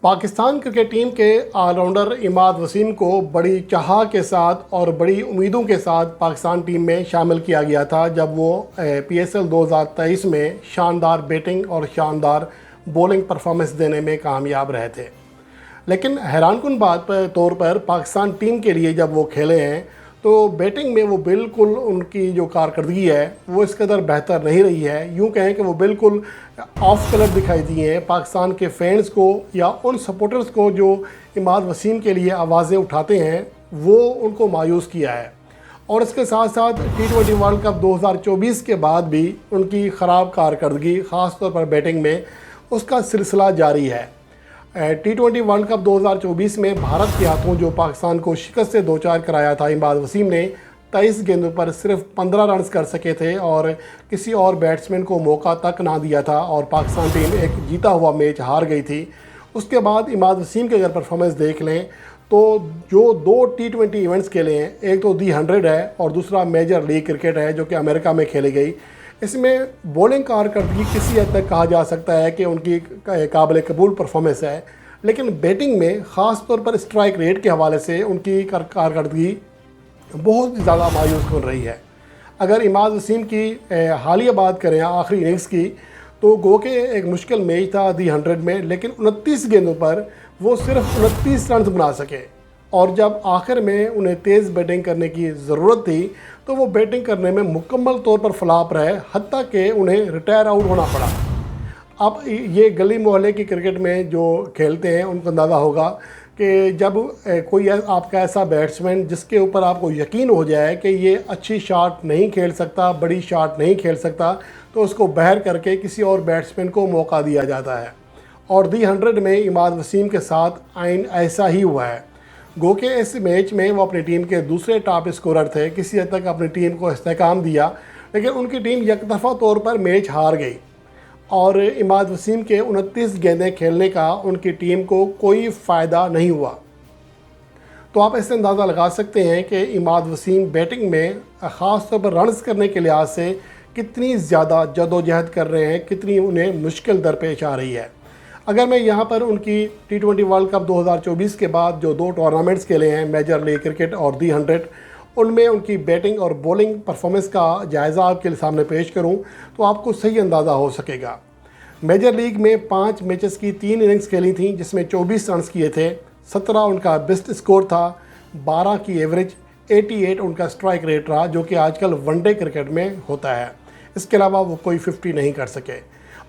Pakistan cricket team के allrounder Imad Wasim को बड़ी चाह के साथ और बड़ी उम्मीदों के साथ पाकिस्तान टीम में शामिल किया गया था जब वो PSL 2023 में शानदार बैटिंग और शानदार बॉलिंग परफॉर्मेंस देने में कामयाब रहे थे। लेकिन हैरानकुन बात पर तौर पर पाकिस्तान टीम के लिए जब वो खेले हैं तो बैटिंग में वो बिल्कुल उनकी जो कारकर्दगी है वो इस कदर बेहतर नहीं रही है। यूँ कहें कि वो बिल्कुल ऑफ कलर दिखाई दिए हैं पाकिस्तान के फैंस को या उन सपोर्टर्स को जो इमाद वसीम के लिए आवाज़ें उठाते हैं, वो उनको मायूस किया है। और इसके साथ साथ T20 वर्ल्ड कप 2024 के बाद भी उनकी ख़राब कारकर्दगी ख़ास तौर पर बैटिंग में उसका सिलसिला जारी है। T20 वर्ल्ड कप 2024 में भारत के हाथों जो पाकिस्तान को शिकस्त से दो चार कराया था, इमाद वसीम ने 23 गेंदों पर सिर्फ 15 रन कर सके थे और किसी और बैट्समैन को मौका तक ना दिया था और पाकिस्तान टीम एक जीता हुआ मैच हार गई थी। उसके बाद इमाद वसीम के अगर परफॉर्मेंस देख लें तो जो दो T20 इवेंट्स खेले हैं, एक तो दी 100 है और दूसरा मेजर लीग क्रिकेट है जो कि अमेरिका में खेली गई। इसमें बॉलिंग कारकर्दगी किसी हद तक कहा जा सकता है कि उनकी काबिल कबूल परफॉर्मेंस है, लेकिन बैटिंग में ख़ास तौर पर स्ट्राइक रेट के हवाले से उनकी कारकर्दगी बहुत ज़्यादा मायूस कर रही है। अगर इमाद वसीम की हालिया बात करें आखिरी इनिंग्स की, तो गो के एक मुश्किल मैच था दी 100 में, लेकिन 29 गेंदों पर वो सिर्फ 29 रन बना सके और जब आखिर में उन्हें तेज़ बैटिंग करने की ज़रूरत थी तो वो बैटिंग करने में मुकम्मल तौर पर फ्लॉप रहे, हत्ता कि उन्हें रिटायर आउट होना पड़ा। अब ये गली मोहल्ले की क्रिकेट में जो खेलते हैं उनको अंदाज़ा होगा कि जब कोई आपका ऐसा बैट्समैन जिसके ऊपर आपको यकीन हो जाए कि ये अच्छी शॉट नहीं खेल सकता, बड़ी शॉट नहीं खेल सकता, तो उसको बहर करके किसी और बैट्समैन को मौका दिया जाता है। और दी 100 में इमाद वसीम के साथ आइन ऐसा ही हुआ है। गो के इस मैच में वो अपनी टीम के दूसरे टॉप स्कोरर थे, किसी हद तक अपनी टीम को इस्तेहकाम दिया, लेकिन उनकी टीम यकतरफ़ा तौर पर मैच हार गई और इमाद वसीम के 29 गेंदें खेलने का उनकी टीम को कोई फ़ायदा नहीं हुआ। तो आप इससे अंदाज़ा लगा सकते हैं कि इमाद वसीम बैटिंग में ख़ास तौर पर रन्स करने के लिहाज से कितनी ज़्यादा जदोजहद कर रहे हैं, कितनी उन्हें मुश्किल दरपेश आ रही है। अगर मैं यहाँ पर उनकी T20 वर्ल्ड कप 2024 के बाद जो दो टूर्नामेंट्स खेले हैं, मेजर लीग क्रिकेट और दी 100, उनमें उनकी बैटिंग और बॉलिंग परफॉर्मेंस का जायज़ा आपके सामने पेश करूं तो आपको सही अंदाज़ा हो सकेगा। मेजर लीग में 5 मैचेस की 3 इनिंग्स खेली थी जिसमें 24 रन किए थे, 17 उनका बेस्ट स्कोर था, 12 की एवरेज, 88 उनका स्ट्राइक रेट रहा जो कि आजकल वनडे क्रिकेट में होता है। इसके अलावा वो कोई 50 नहीं कर सके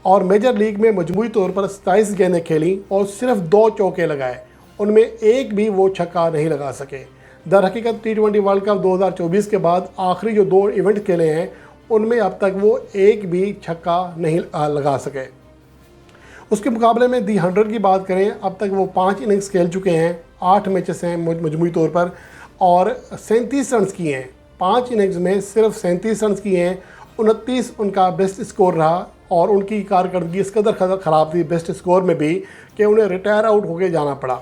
और मेजर लीग में मजमूई तौर पर 27 गेंदें खेली और सिर्फ 2 चौके लगाए, उनमें एक भी वो छक्का नहीं लगा सके। दर हकीकत T20 वर्ल्ड कप 2024 के बाद आखिरी जो 2 इवेंट खेले हैं उनमें अब तक वो एक भी छक्का नहीं लगा सके। उसके मुकाबले में दी 100 की बात करें, अब तक वो 5 इनिंग्स खेल चुके हैं, 8 मैचेस हैं मजमूई तौर पर और 37 रन किए हैं। 5 इनिंग्स में सिर्फ 37 रन किए हैं, 29 उनका बेस्ट स्कोर रहा और उनकी कारकर्दगी इस कदर ख़राब थी बेस्ट स्कोर में भी कि उन्हें रिटायर आउट होकर जाना पड़ा।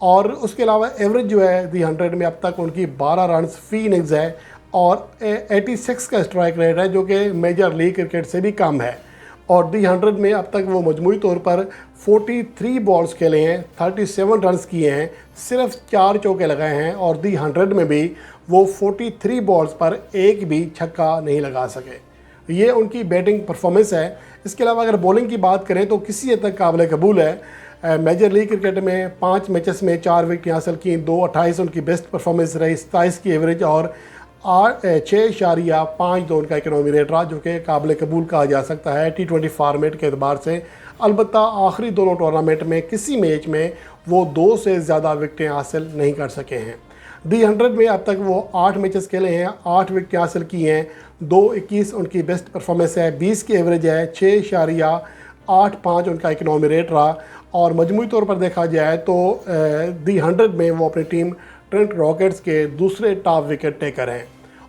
और उसके अलावा एवरेज जो है दी 100 में अब तक उनकी 12 रन फी इनिंग्स है और 86 का स्ट्राइक रेट है जो कि मेजर लीग क्रिकेट से भी कम है। और दी 100 में अब तक वो मजमूई तौर पर 43 बॉल्स खेले हैं, 37 रन किए हैं, सिर्फ 4 चौके लगाए हैं और दी 100 में भी वो 43 बॉल्स पर एक भी छक्का नहीं लगा सके। ये उनकी बैटिंग परफॉर्मेंस है। इसके अलावा अगर बॉलिंग की बात करें तो किसी हद तक काबिल कबूल है। मेजर लीग क्रिकेट में 5 मैचेस में 4 विकेट हासिल की, 2.28 उनकी बेस्ट परफॉर्मेंस रही, 27 की एवरेज और 6.52 उनका इकनॉमी रेट रहा जो कि काबिल कबूल कहा जा सकता है T20 फॉर्मेट के अतबार से। अलबत्ता आखिरी दोनों टूर्नामेंट में किसी मैच में वो 2 से ज़्यादा विकेटें हासिल नहीं कर सके हैं। दी 100 में अब तक वो 8 मैचेस खेले हैं, 8 विकेट हासिल की हैं, 2.21 उनकी बेस्ट परफॉर्मेंस है, 20 की एवरेज है, 6.85 उनका इकनॉमी रेट रहा और मजमूई तौर पर देखा जाए तो दी 100 में वो अपनी टीम ट्रेंट रॉकेट्स के दूसरे टॉप विकेट टेकर हैं।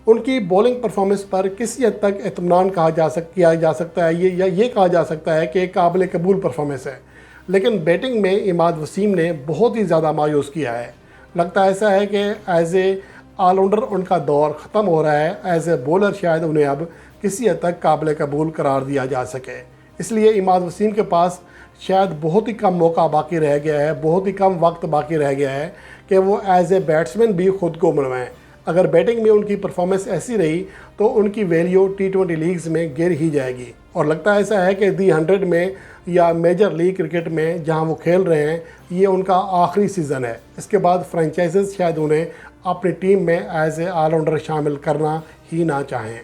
उनकी बॉलिंग परफॉर्मेंस पर किसी हद तक इत्मीनान किया जा सकता है, ये कहा जा सकता है कि काबिल कबूल परफॉर्मेंस है, लेकिन बैटिंग में इमाद वसीम ने बहुत ही ज़्यादा मायूस किया है। लगता ऐसा है कि एज ए ऑलराउंडर उनका दौर ख़त्म हो रहा है, एज ए बॉलर शायद उन्हें अब किसी हद तक काबिल कबूल करार दिया जा सके। इसलिए इमाद वसीम के पास शायद बहुत ही कम मौका बाकी रह गया है, बहुत ही कम वक्त बाकी रह गया है कि वो एज ए बैट्समैन भी खुद को मनवाएं। अगर बैटिंग में उनकी परफॉर्मेंस ऐसी रही तो उनकी वैल्यू T20 लीग्स में गिर ही जाएगी। और लगता ऐसा है कि दी 100 में या मेजर लीग क्रिकेट में जहां वो खेल रहे हैं ये उनका आखिरी सीज़न है। इसके बाद फ्रेंचाइजीज शायद उन्हें अपनी टीम में एज ए ऑलराउंडर शामिल करना ही ना चाहें।